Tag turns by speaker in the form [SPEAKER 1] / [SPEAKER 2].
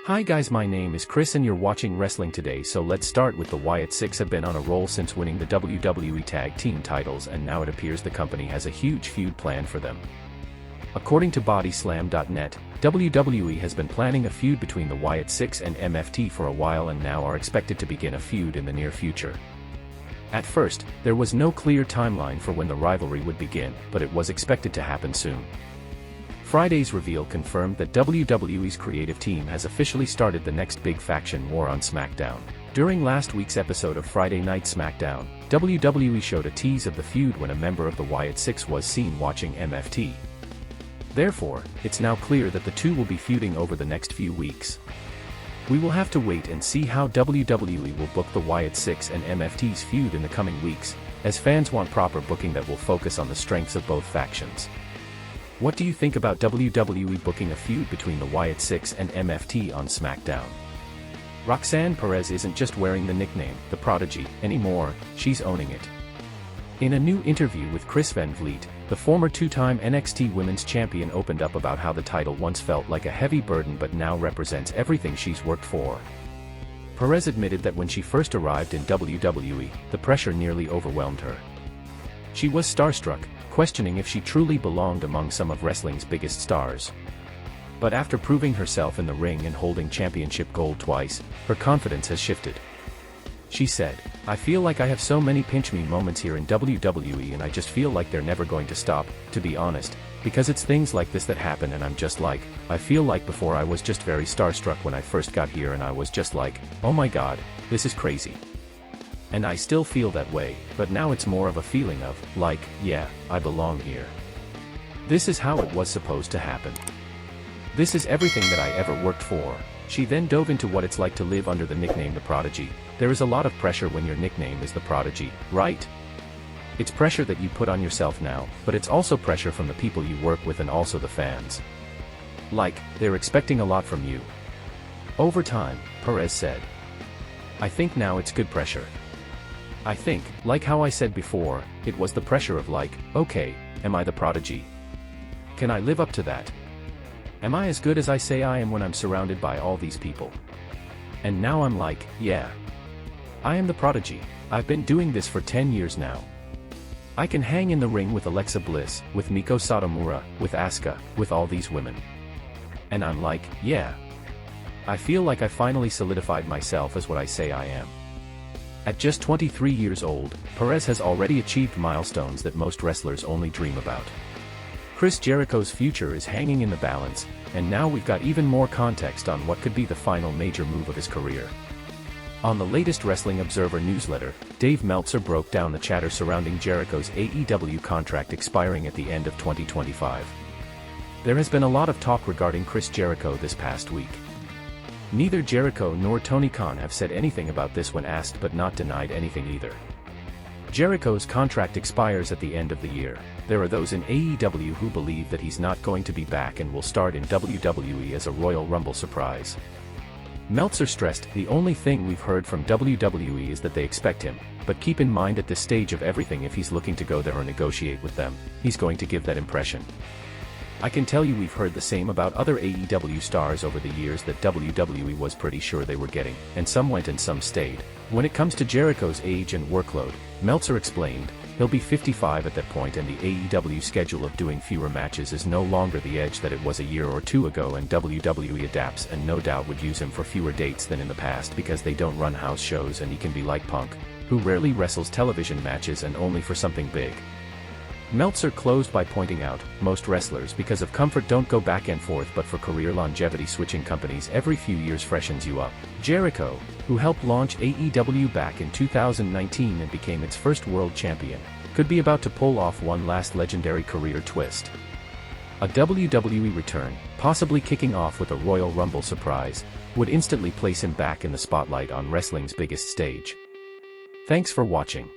[SPEAKER 1] Hi guys, my name is Chris and you're watching Wrestling Today. So let's start with the Wyatt Six. Have been on a roll since winning the WWE Tag Team titles, and now it appears the company has a huge feud planned for them. According to Bodyslam.net, WWE has been planning a feud between the Wyatt Six and MFT for a while and now are expected to begin a feud in the near future. At first, there was no clear timeline for when the rivalry would begin, but it was expected to happen soon. Friday's reveal confirmed that WWE's creative team has officially started the next big faction war on SmackDown. During last week's episode of Friday Night SmackDown, WWE showed a tease of the feud when a member of the Wyatt Six was seen watching MFT. Therefore, it's now clear that the two will be feuding over the next few weeks. We will have to wait and see how WWE will book the Wyatt Six and MFT's feud in the coming weeks, as fans want proper booking that will focus on the strengths of both factions. What do you think about WWE booking a feud between the Wyatt Six and MFT on SmackDown? Roxanne Perez isn't just wearing the nickname, The Prodigy, anymore, she's owning it. In a new interview with Chris Van Vliet, the former two-time NXT Women's Champion opened up about how the title once felt like a heavy burden but now represents everything she's worked for. Perez admitted that when she first arrived in WWE, the pressure nearly overwhelmed her. She was starstruck, questioning if she truly belonged among some of wrestling's biggest stars. But after proving herself in the ring and holding championship gold twice, her confidence has shifted. She said, "I feel like I have so many pinch-me moments here in WWE and I just feel like they're never going to stop, to be honest, because it's things like this that happen and I'm just like, I feel like before I was just very starstruck when I first got here and I was just like, oh my god, this is crazy. And I still feel that way, but now it's more of a feeling of, like, yeah, I belong here. This is how it was supposed to happen. This is everything that I ever worked for." She then dove into what it's like to live under the nickname The Prodigy. There is a lot of pressure when your nickname is The Prodigy, right? It's pressure that you put on yourself now, but it's also pressure from the people you work with and also the fans. Like, they're expecting a lot from you. Over time, Perez said, "I think now it's good pressure. I think, like how I said before, it was the pressure of like, okay, am I the prodigy? Can I live up to that? Am I as good as I say I am when I'm surrounded by all these people? And now I'm like, yeah. I am the prodigy. I've been doing this for 10 years now. I can hang in the ring with Alexa Bliss, with Miko Satomura, with Asuka, with all these women. And I'm like, yeah. I feel like I finally solidified myself as what I say I am." At just 23 years old, Perez has already achieved milestones that most wrestlers only dream about. Chris Jericho's future is hanging in the balance, and now we've got even more context on what could be the final major move of his career. On the latest Wrestling Observer newsletter, Dave Meltzer broke down the chatter surrounding Jericho's AEW contract expiring at the end of 2025. There has been a lot of talk regarding Chris Jericho this past week. Neither Jericho nor Tony Khan have said anything about this when asked, but not denied anything either. Jericho's contract expires at the end of the year. There are those in AEW who believe that he's not going to be back and will start in WWE as a Royal Rumble surprise. Meltzer stressed, "The only thing we've heard from WWE is that they expect him, but keep in mind at this stage of everything, if he's looking to go there or negotiate with them, he's going to give that impression. I can tell you we've heard the same about other AEW stars over the years that WWE was pretty sure they were getting, and some went and some stayed. When it comes to Jericho's age and workload," Meltzer explained, "he'll be 55 at that point and the AEW schedule of doing fewer matches is no longer the edge that it was a year or two ago, and WWE adapts and no doubt would use him for fewer dates than in the past because they don't run house shows and he can be like Punk, who rarely wrestles television matches and only for something big." Meltzer closed by pointing out, most wrestlers because of comfort don't go back and forth, but for career longevity switching companies every few years freshens you up. Jericho, who helped launch AEW back in 2019 and became its first world champion, could be about to pull off one last legendary career twist. A WWE return, possibly kicking off with a Royal Rumble surprise, would instantly place him back in the spotlight on wrestling's biggest stage. Thanks for watching.